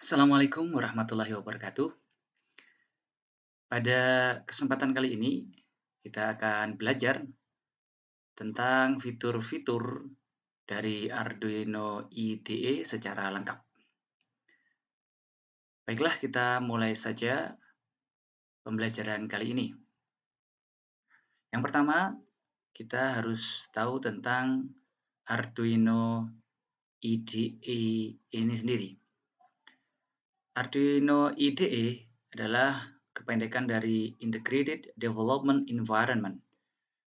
Assalamualaikum warahmatullahi wabarakatuh. Pada kesempatan kali ini, kita akan belajar tentang fitur-fitur dari Arduino IDE secara lengkap. Baiklah, kita mulai saja pembelajaran kali ini. Yang pertama, kita harus tahu tentang Arduino IDE ini sendiri. Arduino IDE adalah kependekan dari Integrated Development Environment,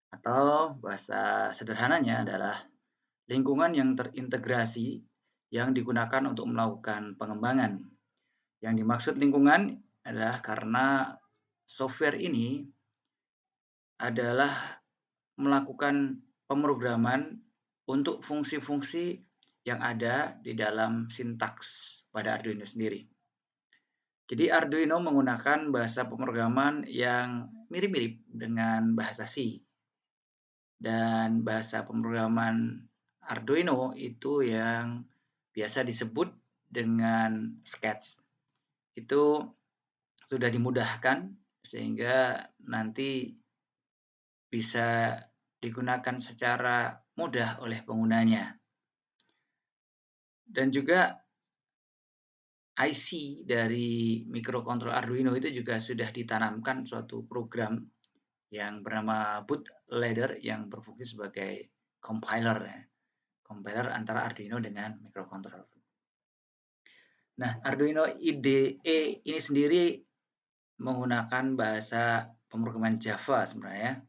atau bahasa sederhananya adalah lingkungan yang terintegrasi yang digunakan untuk melakukan pengembangan. Yang dimaksud lingkungan adalah karena software ini adalah melakukan pemrograman untuk fungsi-fungsi yang ada di dalam sintaks pada Arduino sendiri. Jadi Arduino menggunakan bahasa pemrograman yang mirip-mirip dengan bahasa C. Dan bahasa pemrograman Arduino itu yang biasa disebut dengan Sketch. Itu sudah dimudahkan sehingga nanti bisa digunakan secara mudah oleh penggunanya. Dan juga IC dari microcontroller Arduino itu juga sudah ditanamkan suatu program yang bernama bootloader yang berfungsi sebagai compiler, compiler antara Arduino dengan microcontroller. Nah, Arduino IDE ini sendiri menggunakan bahasa pemrograman Java sebenarnya,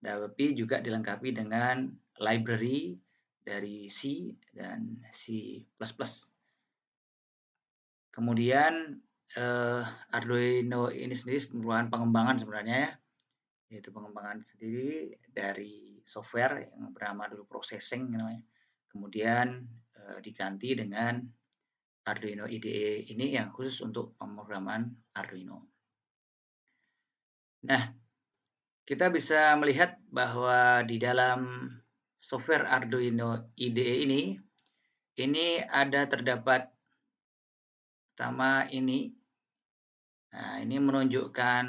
tapi juga dilengkapi dengan library dari C dan C++. Kemudian Arduino ini sendiri merupakan pengembangan sebenarnya ya, yaitu pengembangan sendiri dari software yang bernama dulu processing namanya. Kemudian diganti dengan Arduino IDE ini yang khusus untuk pemrograman Arduino. Nah, kita bisa melihat bahwa di dalam software Arduino IDE ini ada terdapat pertama ini. Nah, ini menunjukkan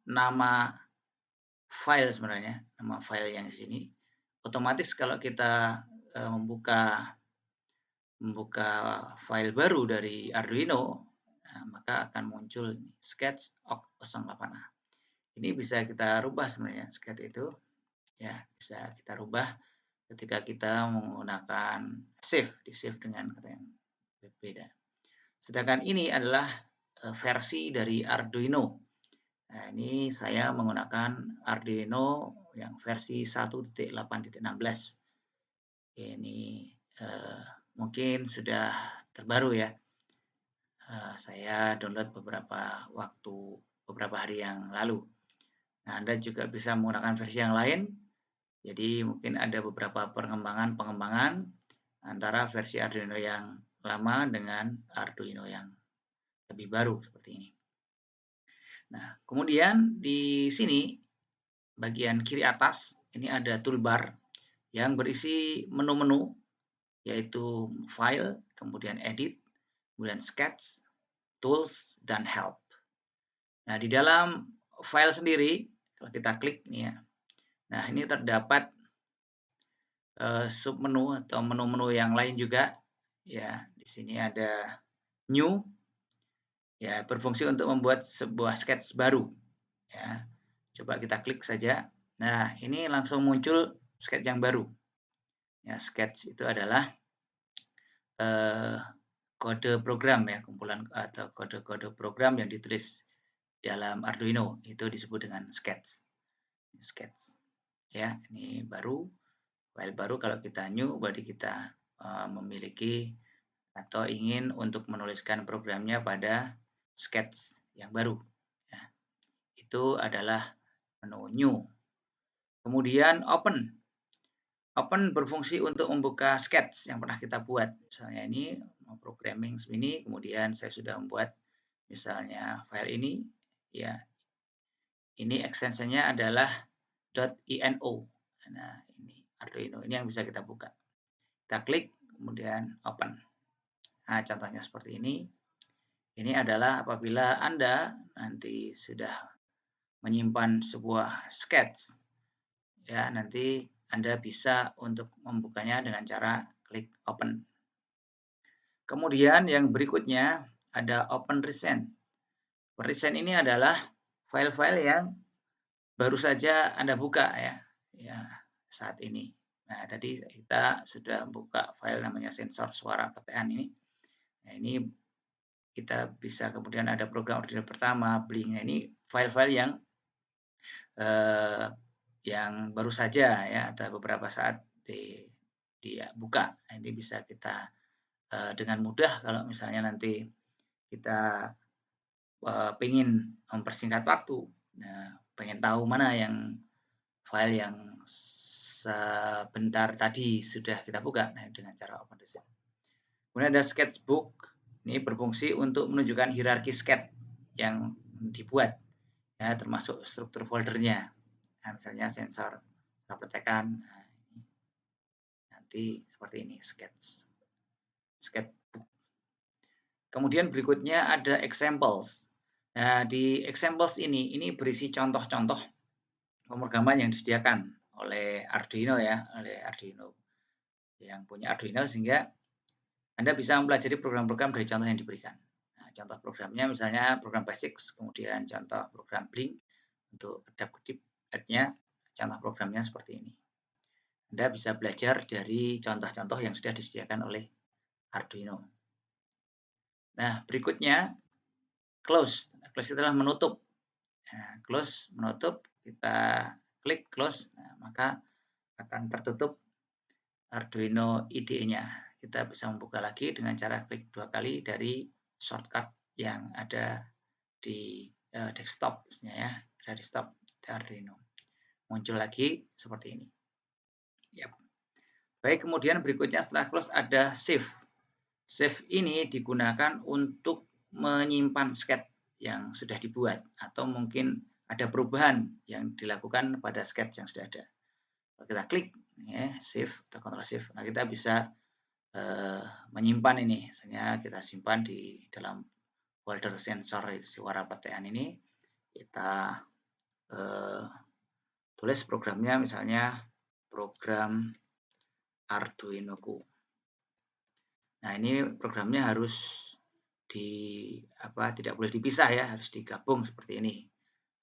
nama file sebenarnya, nama file yang di sini. Otomatis kalau kita membuka file baru dari Arduino, nah, maka akan muncul sketch awk08a. Ini bisa kita rubah sebenarnya sketch itu, ya bisa kita rubah ketika kita menggunakan save, di save dengan kata yang berbeda. Sedangkan ini adalah versi dari Arduino. Nah, ini saya menggunakan Arduino yang versi 1.8.16. Ini mungkin sudah terbaru ya. Saya download beberapa hari yang lalu. Nah, Anda juga bisa menggunakan versi yang lain. Jadi mungkin ada beberapa pengembangan antara versi Arduino yang lama dengan Arduino yang lebih baru seperti ini. Nah, kemudian di sini bagian kiri atas ini ada toolbar yang berisi menu-menu, yaitu file, kemudian edit, kemudian sketch, tools, dan help. Nah, di dalam file sendiri, kalau kita klik nih ya, nah ini terdapat submenu atau menu-menu yang lain juga. Ya, di sini ada new, ya berfungsi untuk membuat sebuah sketch baru. Ya, coba kita klik saja. Nah, ini langsung muncul sketch yang baru. Ya, sketch itu adalah kode program ya, kumpulan atau kode-kode program yang ditulis dalam Arduino, itu disebut dengan sketch. Sketch. Ya, ini baru, file baru. Kalau kita new, berarti kita memiliki atau ingin untuk menuliskan programnya pada sketch yang baru. Ya, itu adalah menu new. Kemudian open. Open berfungsi untuk membuka sketch yang pernah kita buat. Misalnya ini mau programming ini, kemudian saya sudah membuat misalnya file ini, ya ini ekstensinya adalah .ino. Nah, ini Arduino, ini yang bisa kita buka. Kita klik, kemudian open. Nah, contohnya seperti ini. Ini adalah apabila Anda nanti sudah menyimpan sebuah sketch, ya nanti Anda bisa untuk membukanya dengan cara klik open. Kemudian yang berikutnya ada open recent. Recent ini adalah file-file yang baru saja Anda buka ya saat ini. Nah, tadi kita sudah buka file namanya sensor suara PTN ini. Nah, ini kita bisa kemudian ada program Arduino pertama, Blink. Nah, ini file-file yang baru saja ya atau beberapa saat dibuka. Nah, ini bisa kita dengan mudah kalau misalnya nanti kita pengen mempersingkat waktu, nah, pengen tahu mana yang file yang sebentar tadi sudah kita buka, nah, dengan cara open recent. Kemudian ada sketchbook, ini berfungsi untuk menunjukkan hierarki sketch yang dibuat, ya, termasuk struktur foldernya. Nah, misalnya sensor praktekan, nah, nanti seperti ini sketchbook. Kemudian berikutnya ada examples. Nah, di examples ini berisi contoh-contoh pemrograman yang disediakan oleh Arduino ya, oleh Arduino yang punya Arduino, sehingga Anda bisa mempelajari program-program dari contoh yang diberikan. Nah, contoh programnya misalnya program basics, kemudian contoh program Blink untuk kedap-kedip LED-nya, contoh programnya seperti ini. Anda bisa belajar dari contoh-contoh yang sudah disediakan oleh Arduino. Nah, berikutnya close. Close adalah menutup. Nah, close, menutup, kita klik close, nah, maka akan tertutup Arduino IDE-nya. Kita bisa membuka lagi dengan cara klik 2 kali dari shortcut yang ada di desktop, ya, dari desktop Arduino. Muncul lagi seperti ini. Yap. Baik, kemudian berikutnya setelah close ada save. Save ini digunakan untuk menyimpan sketch yang sudah dibuat atau mungkin ada perubahan yang dilakukan pada sketch yang sudah ada. Kalau kita klik ya, save atau Ctrl Shift, nah kita bisa menyimpan ini. Misalnya kita simpan di dalam folder sensor suara PTN ini. Kita tulis programnya, misalnya program Arduino-ku. Nah, ini programnya harus tidak boleh dipisah ya, harus digabung seperti ini.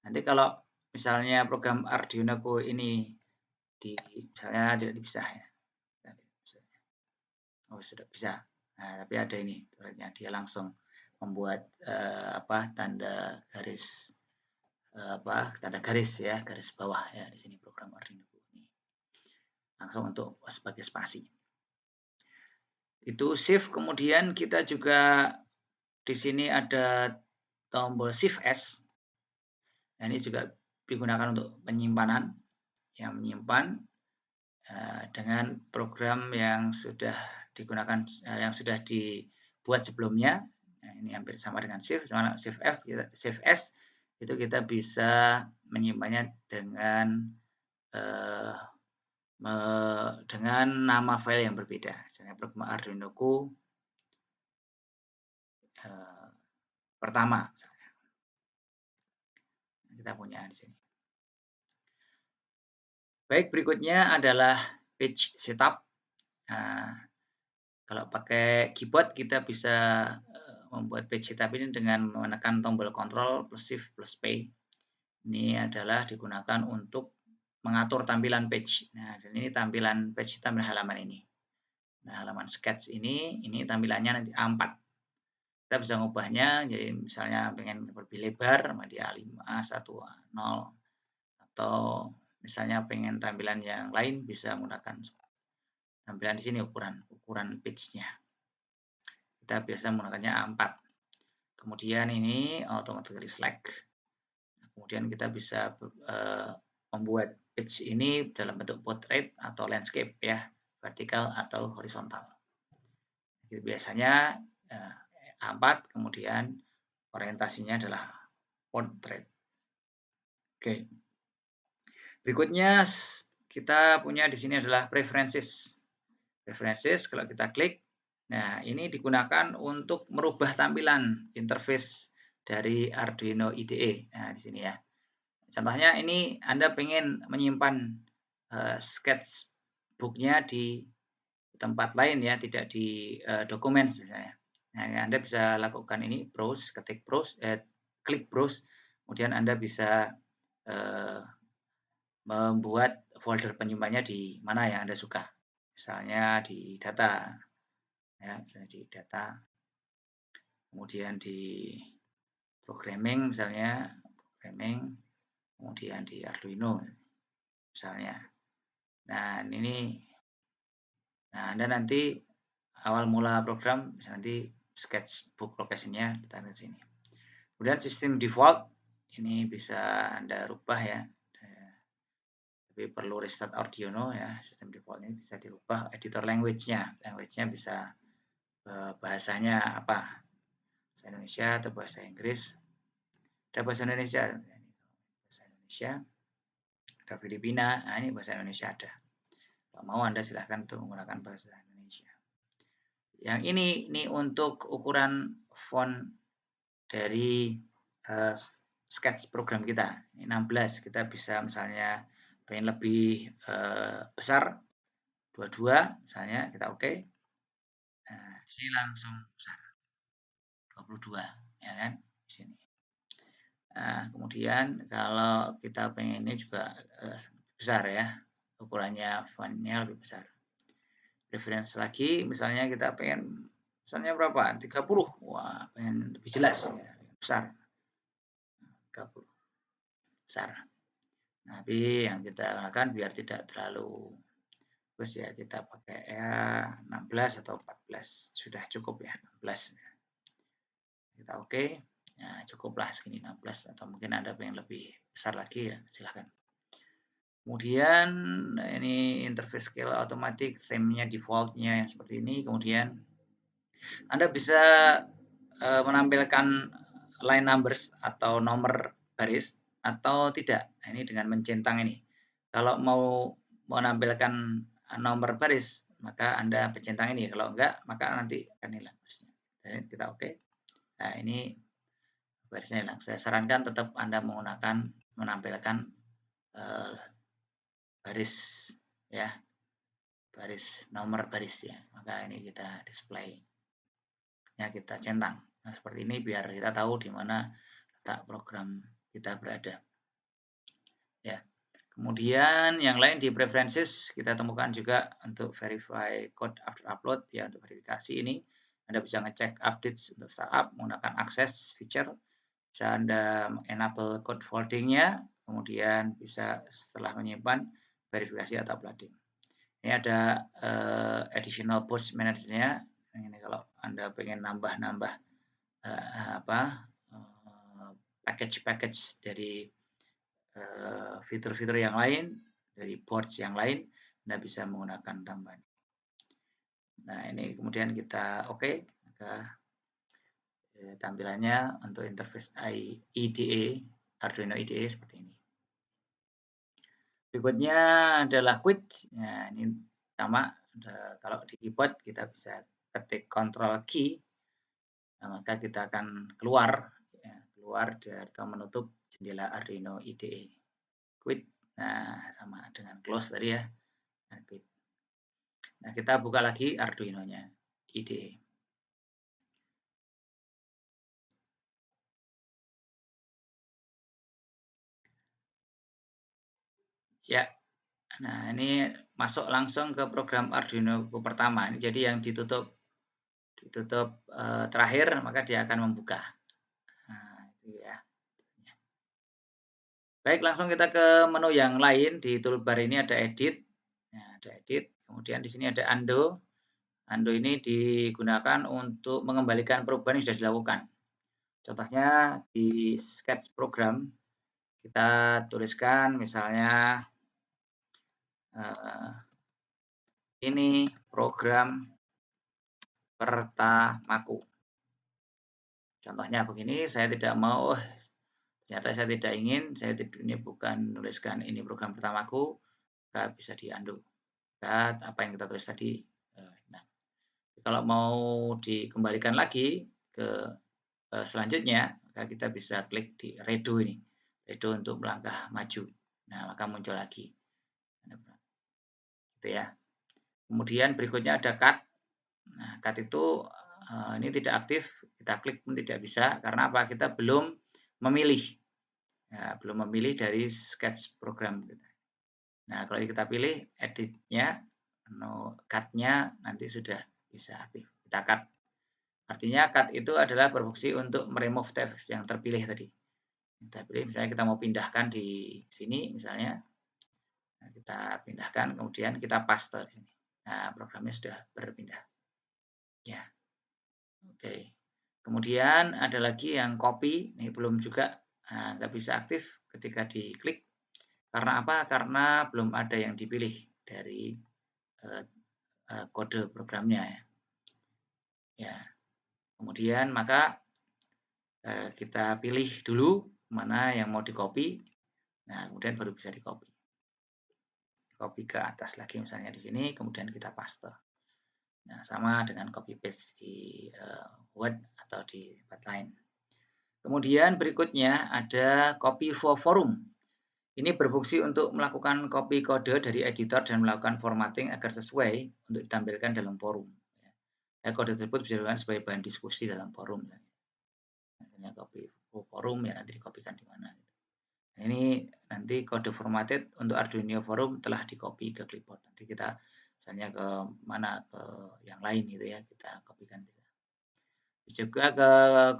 Nanti kalau misalnya program Arduino-ku ini misalnya tidak dipisah ya. Oh, sudah bisa. Nah, tapi ada ini, dia langsung membuat tanda garis tanda garis ya, garis bawah ya di sini program Arduino ini. Langsung untuk sebagai spasi. Itu shift, kemudian kita juga di sini ada tombol Shift S. Nah, ini juga digunakan untuk penyimpanan, yang menyimpan dengan program yang sudah digunakan, yang sudah dibuat sebelumnya. Nah, ini hampir sama dengan Shift, cuma Shift F, Shift S itu kita bisa menyimpannya dengan nama file yang berbeda. Misalnya program Arduino-ku pertama, misalnya. Kita punya di sini. Baik, berikutnya adalah page setup. Nah, kalau pakai keyboard kita bisa membuat page setup ini dengan menekan tombol Ctrl plus Shift plus P. Ini adalah digunakan untuk mengatur tampilan page. Nah, ini tampilan page, tampilan halaman ini. Nah, halaman sketch ini tampilannya nanti A4. Kita bisa mengubahnya, jadi misalnya pengen lebih lebar, di A5, A1, A0, atau misalnya pengen tampilan yang lain bisa menggunakan tampilan di sini ukuran page-nya. Kita biasa menggunakannya A4. Kemudian ini automatically select. Kemudian kita bisa membuat page ini dalam bentuk portrait atau landscape ya, vertikal atau horizontal. Jadi biasanya A4, kemudian orientasinya adalah portrait. Oke. Berikutnya kita punya di sini adalah preferences. Preferences, kalau kita klik, Nah, ini digunakan untuk merubah tampilan interface dari Arduino IDE. Nah, di sini ya. Contohnya ini Anda pengen menyimpan sketchbook-nya di tempat lain ya, tidak di dokumen misalnya. Nah, Anda bisa lakukan ini, browse, klik browse, kemudian Anda bisa membuat folder penyimpannya di mana yang Anda suka. Misalnya di data, ya, misalnya di data, kemudian di programming misalnya, kemudian di Arduino misalnya. Nah, Anda nanti awal mula program bisa nanti sketchbook location-nya ditaruh di sini. Kemudian sistem default ini bisa Anda rubah ya. Tapi perlu restart Arduino ya, sistem default ini bisa dirubah. Editor language-nya bisa bahasanya apa? Bahasa Indonesia atau bahasa Inggris. Ada bahasa Indonesia. Ada Filipina. Nah, ini bahasa Indonesia ada. Kalau mau Anda silahkan untuk menggunakan bahasa Indonesia. Yang ini untuk ukuran font dari sketch program kita. Ini 16. Kita bisa misalnya pengen lebih besar, 22 misalnya, kita oke. Nah, sini langsung besar. 22 ya kan di sini. Nah, kemudian kalau kita pengennya juga besar ya, ukurannya fontnya lebih besar. Preference lagi, misalnya kita pengen misalnya berapa? 30. Wah, pengen lebih jelas ya, besar. 30 besar. Tapi yang kita gunakan biar tidak terlalu bagus ya, kita pakai ya 16 atau 14 sudah cukup ya, 16. Kita oke. Ya, cukuplah segini 16 atau mungkin Anda pengen lebih besar lagi ya, silahkan. Kemudian ini interface scale automatic, theme-nya default-nya yang seperti ini. Kemudian Anda bisa menampilkan line numbers atau nomor baris atau tidak. Nah, ini dengan mencentang ini. Kalau mau menampilkan nomor baris, maka Anda pencentang ini. Kalau enggak, maka nanti akan hilang barisnya. Jadi kita oke. Nah, ini barisnya hilang. Saya sarankan tetap Anda menampilkan baris ya, baris nomor baris ya. Maka ini kita display. Ya, kita centang. Nah, seperti ini biar kita tahu di mana letak program kita berada. Ya. Kemudian yang lain di preferences kita temukan juga untuk verify code after upload ya, untuk verifikasi ini Anda bisa ngecek updates untuk startup menggunakan access feature. Bisa Anda enable code folding-nya, kemudian bisa setelah menyimpan verifikasi atau uploading. Ini ada additional push manager-nya. Ini kalau Anda pengen nambah-nambah package dari fitur-fitur yang lain, dari boards yang lain, Anda bisa menggunakan tambahan. Nah, ini kemudian kita oke, maka tampilannya untuk interface IDE, Arduino IDE seperti ini. Berikutnya adalah quit. Nah, ini sama, kalau di keyboard kita bisa ketik Ctrl key, nah, maka kita akan keluar dari atau menutup jendela Arduino IDE. Quit. Nah, sama dengan close tadi ya. Nah, quit. Nah, kita buka lagi Arduino-nya IDE. Ya. Nah, ini masuk langsung ke program Arduino pertama. Ini jadi yang ditutup terakhir, maka dia akan membuka. Nah, itu ya. Baik, langsung kita ke menu yang lain. Di toolbar ini ada edit. Nah, ada edit. Kemudian di sini ada undo. Undo ini digunakan untuk mengembalikan perubahan yang sudah dilakukan. Contohnya di sketch program kita tuliskan misalnya ini program pertamaku. Contohnya begini, saya tidak mau, ternyata saya tidak ingin, ini bukan menuliskan ini program pertamaku, maka bisa di undo. Lihat apa yang kita tulis tadi. Nah, kalau mau dikembalikan lagi ke selanjutnya, maka kita bisa klik di redo ini. Redo untuk melangkah maju. Nah, maka muncul lagi. Gitu ya. Kemudian berikutnya ada cut. Nah, cut itu ini tidak aktif, kita klik pun tidak bisa karena apa? Kita belum memilih. Ya, belum memilih dari sketch program kita. Nah, kalau kita pilih editnya, cut-nya nanti sudah bisa aktif. Kita cut. Artinya cut itu adalah berfungsi untuk meremove teks yang terpilih tadi. Kita pilih, misalnya kita mau pindahkan di sini, misalnya nah, kita pindahkan, kemudian kita paste di sini. Nah, programnya sudah berpindah. Ya, oke. Kemudian ada lagi yang copy, ini belum juga nggak bisa aktif ketika diklik. Karena apa? Karena belum ada yang dipilih dari kode programnya ya. Ya, kemudian maka kita pilih dulu mana yang mau di-copy. Nah, kemudian baru bisa di-copy. Copy ke atas lagi misalnya di sini, kemudian kita paste. Nah, sama dengan copy paste di Word atau di tempat lain. Kemudian berikutnya ada copy for forum. Ini berfungsi untuk melakukan copy kode dari editor dan melakukan formatting agar sesuai untuk ditampilkan dalam forum. Ya, kode tersebut bisa digunakan sebagai bahan diskusi dalam forum. Misalnya copy forum ya nanti dikopikan di mana. Ini nanti kode formatted untuk Arduino Forum telah di-copy ke clipboard. Nanti kita misalnya ke mana ke yang lain gitu ya, kita kopikan bisa. Juga ke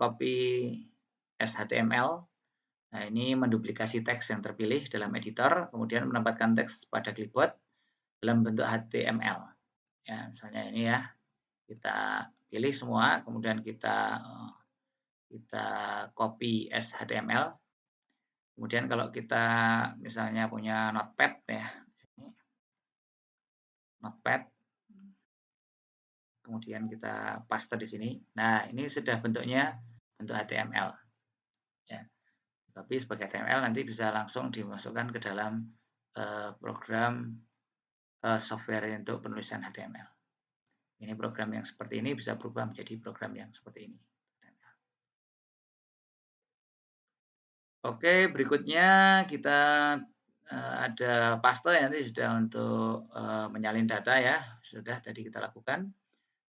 copy HTML. Nah, ini menduplikasi teks yang terpilih dalam editor, kemudian menempatkan teks pada clipboard dalam bentuk HTML. Ya, misalnya ini ya, kita pilih semua, kemudian kita copy HTML. Kemudian kalau kita misalnya punya notepad ya, notepad, kemudian kita paste di sini. Nah, ini sudah bentuknya bentuk HTML. Ya. Tapi sebagai HTML nanti bisa langsung dimasukkan ke dalam program software untuk penulisan HTML. Ini program yang seperti ini bisa berubah menjadi program yang seperti ini. Oke, berikutnya kita ada paste nanti sudah untuk menyalin data ya, sudah tadi kita lakukan.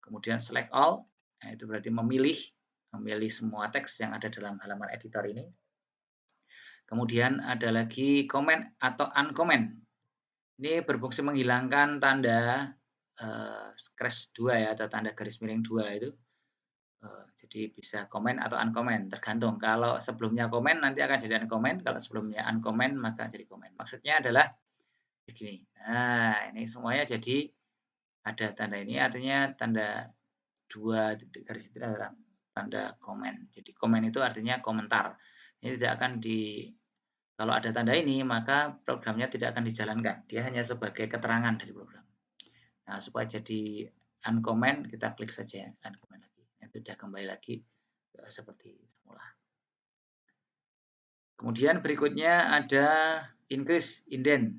Kemudian select all, nah itu berarti memilih semua teks yang ada dalam halaman editor ini. Kemudian ada lagi comment atau uncomment. Ini berfungsi menghilangkan tanda crash 2 ya, atau tanda garis miring 2 itu. Jadi bisa comment atau uncomment, tergantung. Kalau sebelumnya comment nanti akan jadi uncomment, kalau sebelumnya uncomment maka jadi comment. Maksudnya adalah begini. Nah, ini semuanya jadi ada tanda ini, artinya tanda 2 titik garis itu adalah tanda komen. Jadi komen itu artinya komentar. Ini tidak akan kalau ada tanda ini maka programnya tidak akan dijalankan. Dia hanya sebagai keterangan dari program. Nah, supaya jadi uncomment kita klik saja uncomment lagi. Itu sudah kembali lagi seperti semula. Kemudian berikutnya ada increase indent.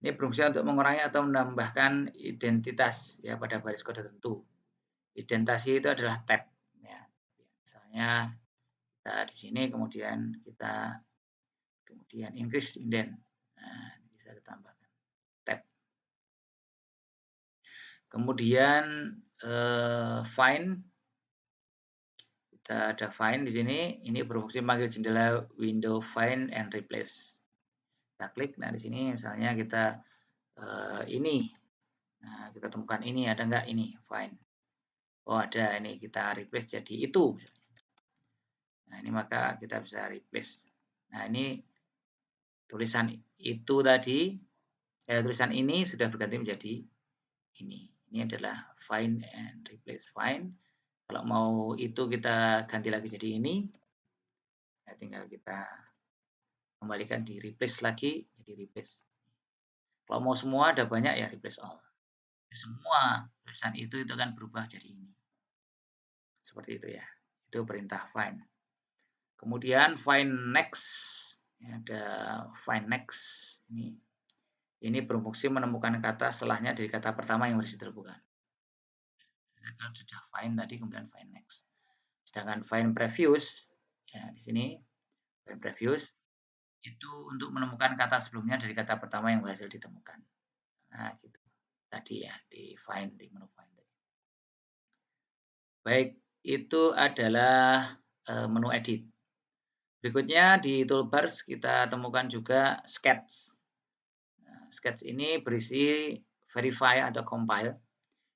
Ini berfungsi untuk mengurangi atau menambahkan identitas ya pada baris kode tertentu. Identasi itu adalah tab. Ya. Misalnya kita di sini kemudian increase indent. Nah, bisa ditambahkan tab. Kemudian find, kita ada find di sini. Ini berfungsi memanggil jendela window find and replace. Kita klik. Nah di sini misalnya kita ini. Nah kita temukan ini ada nggak ini find. Oh ada, ini kita replace jadi itu. Nah ini maka kita bisa replace. Nah ini tulisan itu tadi, tulisan ini sudah berganti menjadi ini. Ini adalah find and replace find. Kalau mau itu kita ganti lagi jadi ini, ya tinggal kita kembalikan di replace lagi, jadi replace. Kalau mau semua ada banyak ya replace all. Semua tulisan itu akan berubah jadi ini. Seperti itu ya. Itu perintah find. Kemudian find next. Ada find next. Ini berfungsi menemukan kata setelahnya dari kata pertama yang harus ditemukan. Kalau sudah find tadi kemudian find next. Sedangkan find previous ya di sini find previous itu untuk menemukan kata sebelumnya dari kata pertama yang berhasil ditemukan. Nah, gitu. Tadi ya di find di menu find. Baik, itu adalah menu edit. Berikutnya di toolbars kita temukan juga sketch. Nah, sketch ini berisi verify atau compile.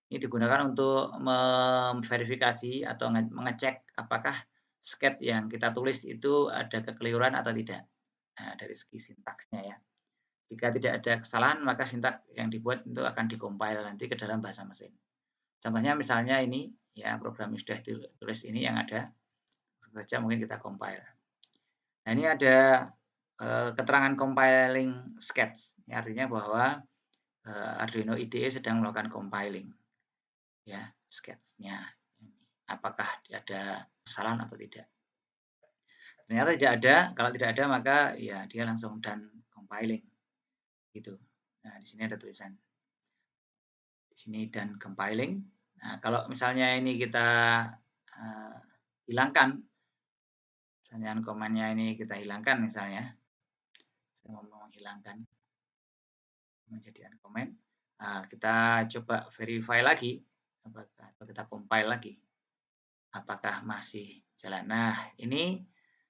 Ini digunakan untuk memverifikasi atau mengecek apakah sketch yang kita tulis itu ada kekeliruan atau tidak. Nah, dari segi sintaksnya ya. Jika tidak ada kesalahan, maka sintaks yang dibuat itu akan dikompil nanti ke dalam bahasa mesin. Contohnya misalnya ini, ya program yang sudah ditulis ini yang ada, saja mungkin kita compile. Nah, ini ada keterangan compiling sketch. Ini artinya bahwa Arduino IDE sedang melakukan compiling. Ya, sketch-nya. Apakah ada kesalahan atau tidak. Ternyata tidak ada. Kalau tidak ada, maka ya dia langsung done compiling. Gitu. Nah, di sini ada tulisan. Di sini done compiling. Nah, kalau misalnya ini kita hilangkan, misalnya komennya ini kita hilangkan misalnya, saya mau menghilangkan menjadi uncommand. Nah, kita coba verify lagi, atau kita compile lagi, apakah masih jalan. Nah, ini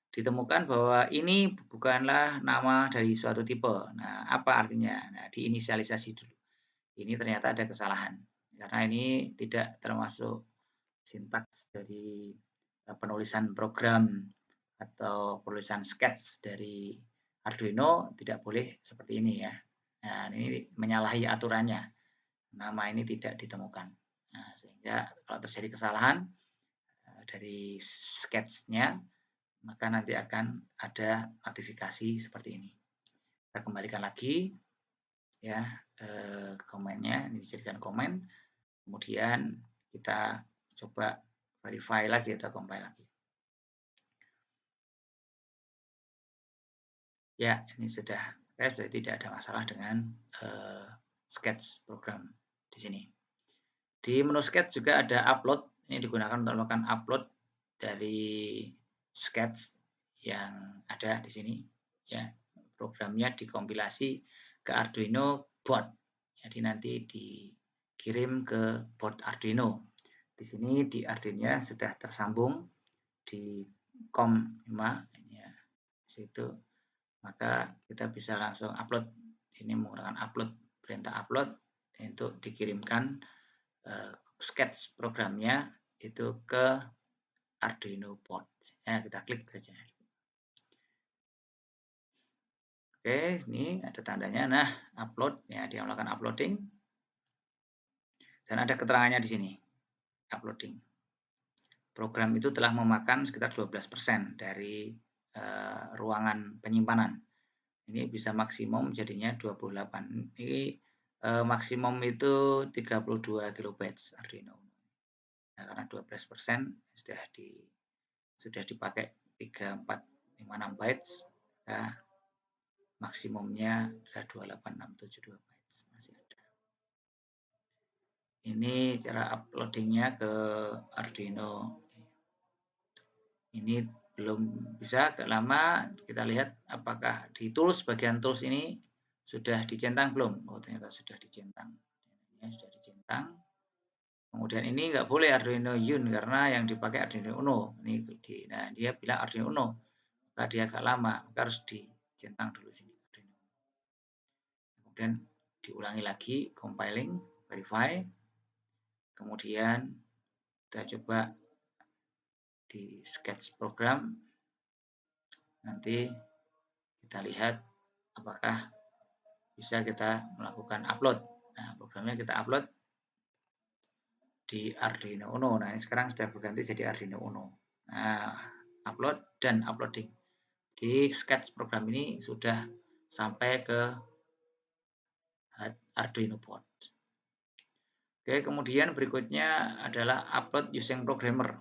ditemukan bahwa ini bukanlah nama dari suatu tipe. Nah, apa artinya? Nah, diinisialisasi dulu. Ini ternyata ada kesalahan, karena ini tidak termasuk sintaks dari penulisan program atau penulisan sketch dari Arduino, tidak boleh seperti ini ya. Nah, ini menyalahi aturannya. Nama ini tidak ditemukan. Nah, sehingga kalau terjadi kesalahan dari sketch-nya, maka nanti akan ada notifikasi seperti ini. Kita kembalikan lagi ya komennya, ini dijadikan komen. Kemudian kita coba verify lagi atau compile lagi. Ya, ini sudah tidak ada masalah dengan sketch program di sini. Di menu sketch juga ada upload. Ini digunakan untuk melakukan upload dari sketch yang ada di sini. Ya, programnya dikompilasi ke Arduino board. Jadi nanti dikirim ke board Arduino. Di sini di Arduino sudah tersambung di COM5 ya, situ, maka kita bisa langsung upload. Ini menggunakan upload, perintah upload untuk dikirimkan sketch programnya itu ke Arduino board. Ya, kita klik saja. Oke, ini ada tandanya. Nah, upload ya, dia melakukan uploading. Dan ada keterangannya di sini. Uploading. Program itu telah memakan sekitar 12% dari ruangan penyimpanan. Ini bisa maksimum jadinya 28. Ini maksimum itu 32 kilobytes Arduino. Nah, karena 12% sudah dipakai 3, 4, 5, 6 bytes. Nah, maksimumnya adalah 28672 bytes. Masih ada. Ini cara uploadingnya ke Arduino. Ini belum bisa, agak lama. Kita lihat apakah di tools, bagian tools ini sudah dicentang belum. Oh, ternyata sudah dicentang. Ini sudah dicentang. Kemudian ini nggak boleh Arduino Yun karena yang dipakai Arduino Uno. Nah, dia bilang Arduino Uno, maka dia agak lama, maka harus dicentang dulu sini. Kemudian diulangi lagi, compiling, verify. Kemudian kita coba di sketch program. Nanti kita lihat apakah bisa kita melakukan upload. Nah, programnya kita upload di Arduino Uno. Nah, ini sekarang sudah berganti jadi Arduino Uno. Nah, upload dan uploading. Di sketch program ini sudah sampai ke Arduino board. Oke, kemudian berikutnya adalah upload using programmer.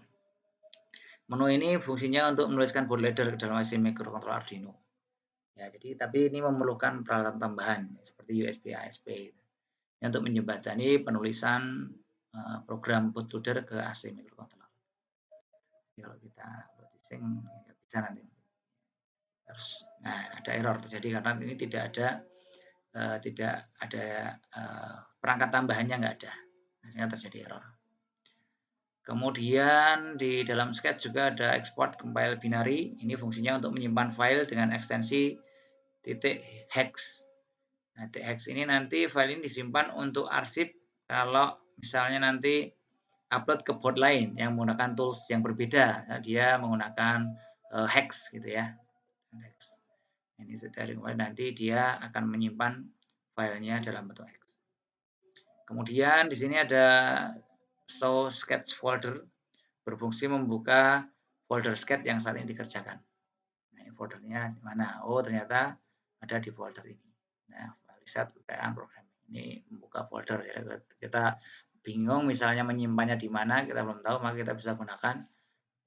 Menu ini fungsinya untuk menuliskan bootloader ke dalam IC microcontroller Arduino. Ya, jadi tapi ini memerlukan peralatan tambahan seperti USB ASP. Ini untuk menjembatani penulisan program bootloader ke AC microcontroller. Kalau kita bootloading nggak bisa nanti. Nah, ada error terjadi karena ini tidak ada perangkat tambahannya, nggak ada, sehingga terjadi error. Kemudian di dalam Sketch juga ada export compile binary. Ini fungsinya untuk menyimpan file dengan ekstensi .hex. Nah, .hex ini nanti file ini disimpan untuk arsip kalau misalnya nanti upload ke board lain yang menggunakan tools yang berbeda. Nah, dia menggunakan hex gitu ya. Hex. Ini sudah nanti dia akan menyimpan filenya dalam bentuk hex. Kemudian di sini ada show sketch folder, berfungsi membuka folder sketch yang saat ini dikerjakan. Nah, ini foldernya di mana? Oh, ternyata ada di folder ini. Nah, riset UTM program ini membuka folder ya. Kita bingung misalnya menyimpannya di mana, kita belum tahu, maka kita bisa gunakan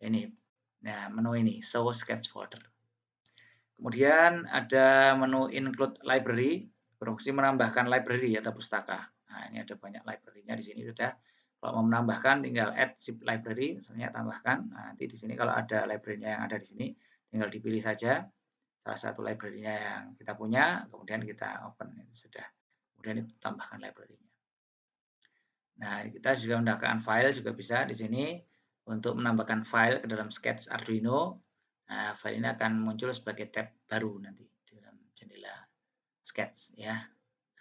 ini. Nah, menu ini show sketch folder. Kemudian ada menu include library, berfungsi menambahkan library atau pustaka. Nah, ini ada banyak library-nya di sini sudah. Kalau mau menambahkan tinggal add zip library, misalnya tambahkan. Nah, nanti di sini kalau ada library-nya yang ada di sini, tinggal dipilih saja salah satu library-nya yang kita punya, kemudian kita open, itu sudah. Kemudian itu tambahkan library-nya. Nah, kita juga menambahkan file juga bisa di sini untuk menambahkan file ke dalam Sketch Arduino. Nah, file ini akan muncul sebagai tab baru nanti di dalam jendela Sketch ya.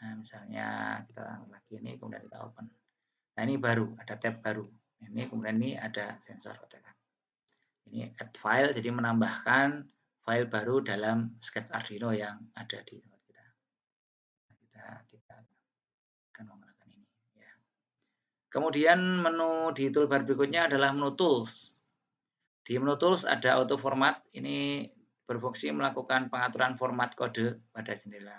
Nah, misalnya kita lagi ini, kemudian kita open. Nah, ini baru, ada tab baru. Ini kemudian ini ada sensor katakan. Ini add file, jadi menambahkan file baru dalam Sketch Arduino yang ada di tempat kita. Kita akan menggunakan ini ya. Kemudian menu di toolbar berikutnya adalah menu tools. Di menu tools ada auto format, ini berfungsi melakukan pengaturan format kode pada jendela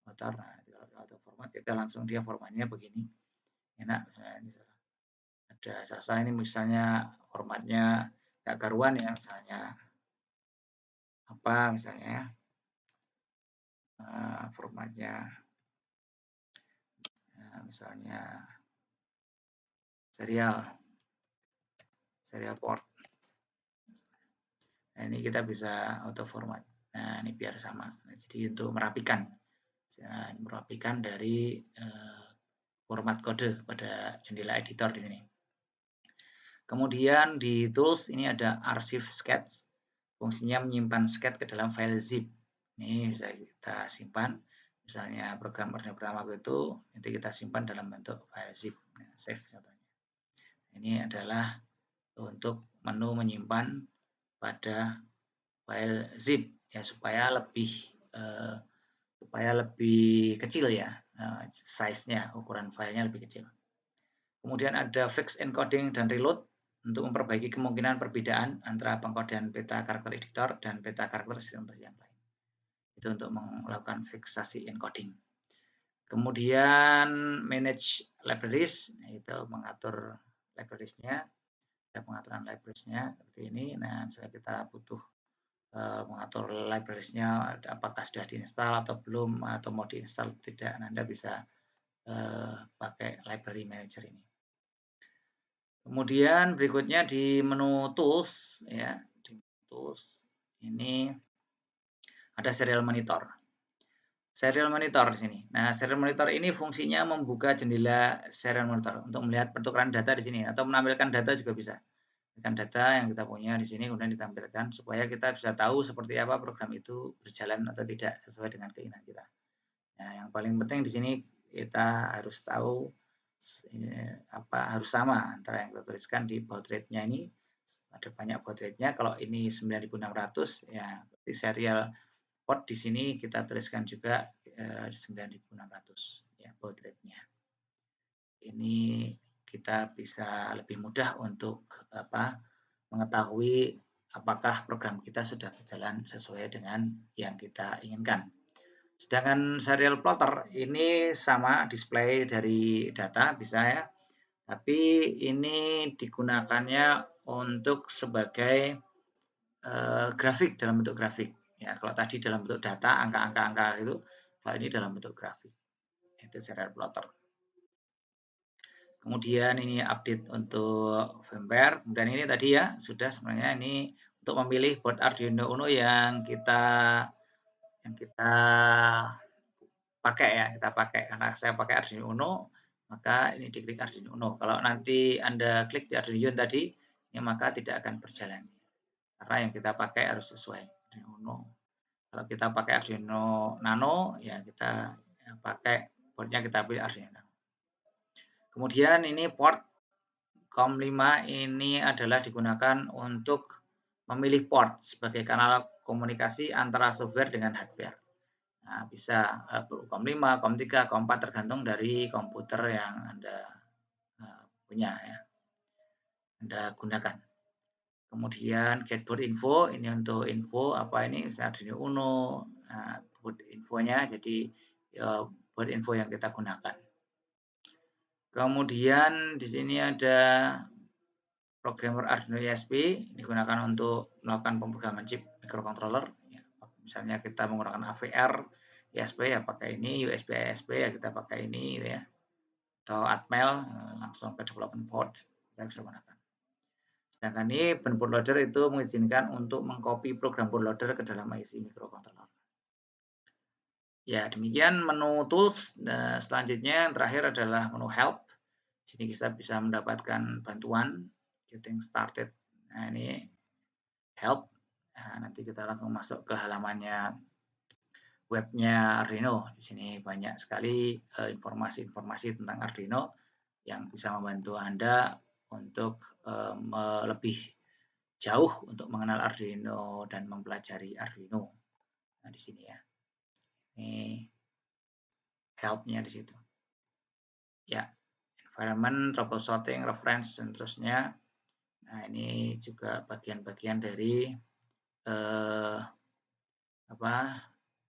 motor. Nah, kalau auto format kita langsung dia formatnya begini. Enak misalnya ini ada salah ini misalnya formatnya nggak karuan ya, misalnya apa misalnya formatnya misalnya serial port. Nah, ini kita bisa auto format. Nah, ini biar sama. Nah, jadi untuk merapikan dari format kode pada jendela editor di sini. Kemudian di tools ini ada archive sketch. Fungsinya menyimpan sketch ke dalam file zip. Ini bisa kita simpan. Misalnya program Arduino pertama itu nanti kita simpan dalam bentuk file zip. Nah, save contohnya. Ini adalah untuk menu menyimpan pada file zip ya supaya lebih kecil ya, size-nya, ukuran filenya lebih kecil. Kemudian ada fix encoding dan reload untuk memperbaiki kemungkinan perbedaan antara pengkodean peta karakter editor dan peta karakter sistem operasi yang lain. Itu untuk melakukan fiksasi encoding. Kemudian manage libraries, itu mengatur libraries-nya, ada pengaturan libraries-nya seperti ini. Nah, misalnya kita butuh mengatur libraries-nya apakah sudah diinstal atau belum, atau mau diinstal tidak, Anda bisa pakai library manager ini. Kemudian berikutnya di menu tools ya, di tools ini ada serial monitor. Serial monitor di sini. Nah, serial monitor ini fungsinya membuka jendela serial monitor untuk melihat pertukaran data di sini atau menampilkan data juga bisa. Data yang kita punya di sini kemudian ditampilkan supaya kita bisa tahu seperti apa program itu berjalan atau tidak sesuai dengan keinginan kita. Nah, yang paling penting di sini kita harus tahu harus sama antara yang kita tuliskan di baud rate-nya ini. Ada banyak baud rate-nya. Kalau ini 9600 ya berarti serial port di sini kita tuliskan juga 9600 ya baud rate-nya. Ini kita bisa lebih mudah untuk mengetahui apakah program kita sudah berjalan sesuai dengan yang kita inginkan. Sedangkan serial plotter ini sama display dari data bisa ya, tapi ini digunakannya untuk sebagai grafik, dalam bentuk grafik. Ya, kalau tadi dalam bentuk data, angka-angka itu, kalau ini dalam bentuk grafik. Itu serial plotter. Kemudian ini update untuk firmware. Kemudian ini tadi ya sudah sebenarnya ini untuk memilih board Arduino Uno yang kita pakai ya, kita pakai karena saya pakai Arduino Uno, maka ini diklik Arduino Uno. Kalau nanti Anda klik di Arduino tadi, ya maka tidak akan berjalan. Karena yang kita pakai harus sesuai Arduino Uno. Kalau kita pakai Arduino Nano, ya kita pakai boardnya kita pilih Arduino Nano. Kemudian ini port COM5 ini adalah digunakan untuk memilih port sebagai kanal komunikasi antara software dengan hardware. Nah, bisa COM5, COM3, COM4 tergantung dari komputer yang Anda punya ya, Anda gunakan. Kemudian get board info, ini untuk info apa ini, Arduino Uno, board infonya, jadi board info yang kita gunakan. Kemudian di sini ada programmer Arduino ISP, digunakan untuk melakukan pemrograman chip microcontroller. Ya, misalnya kita menggunakan AVR ISP ya pakai ini, USB ISP ya kita pakai ini ya, atau Atmel langsung ke development board kita bisa gunakan. Sedangkan ini bootloader itu mengizinkan untuk mengcopy program bootloader ke dalam IC microcontroller. Ya, demikian menu tools. Nah, selanjutnya yang terakhir adalah menu help. Di sini kita bisa mendapatkan bantuan getting started. Nah, ini help. Nah, nanti kita langsung masuk ke halamannya webnya Arduino. Di sini banyak sekali informasi-informasi tentang Arduino yang bisa membantu Anda untuk lebih jauh untuk mengenal Arduino dan mempelajari Arduino. Nah, di sini ya. Ini help-nya di situ. Ya, environment, troubleshooting, reference, dan terusnya. Nah, ini juga bagian-bagian dari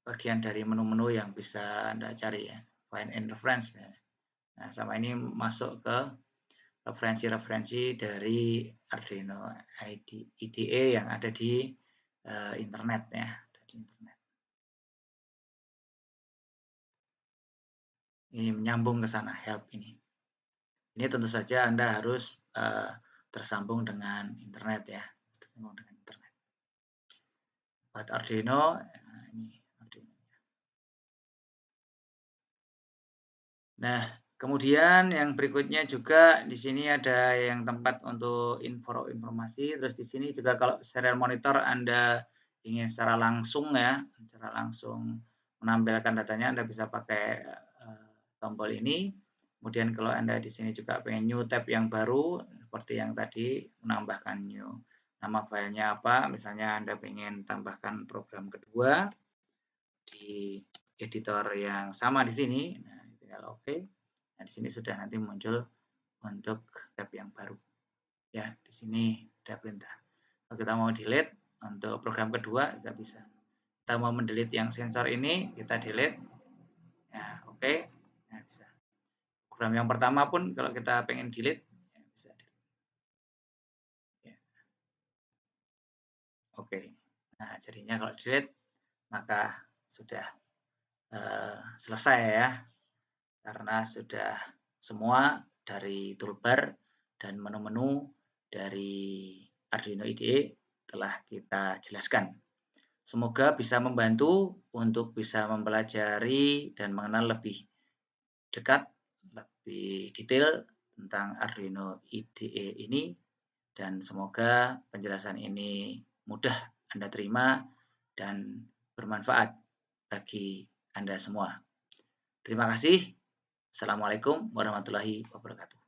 bagian dari menu-menu yang bisa Anda cari ya. Find and reference. Nah, sama ini masuk ke referensi-referensi dari Arduino IDE yang ada di internet ya, di internet. Ini menyambung ke sana help ini. Ini tentu saja Anda harus tersambung dengan internet ya, tersambung dengan internet. Buat Arduino, ini Arduino. Nah, kemudian yang berikutnya juga di sini ada yang tempat untuk informasi. Terus di sini juga kalau serial monitor Anda ingin secara langsung ya, secara langsung menampilkan datanya, Anda bisa pakai tombol ini. Kemudian kalau Anda di sini juga pengen new tab yang baru, seperti yang tadi menambahkan new nama filenya apa, misalnya Anda pengen tambahkan program kedua di editor yang sama di sini. Nah, tinggal oke. Nah, di sini sudah nanti muncul untuk tab yang baru. Ya, di sini ada perintah. Kalau kita mau delete untuk program kedua juga bisa. Kita mau mendelete yang sensor ini, kita delete. Ya, oke. Nah, bisa. Program yang pertama pun kalau kita pengen delete, ya bisa delete. Ya. Oke. Nah, jadinya kalau delete, maka sudah selesai ya. Karena sudah semua dari toolbar dan menu-menu dari Arduino IDE telah kita jelaskan. Semoga bisa membantu untuk bisa mempelajari dan mengenal lebih dekat, lebih detail tentang Arduino IDE ini, dan semoga penjelasan ini mudah Anda terima dan bermanfaat bagi Anda semua. Terima kasih. Assalamualaikum warahmatullahi wabarakatuh.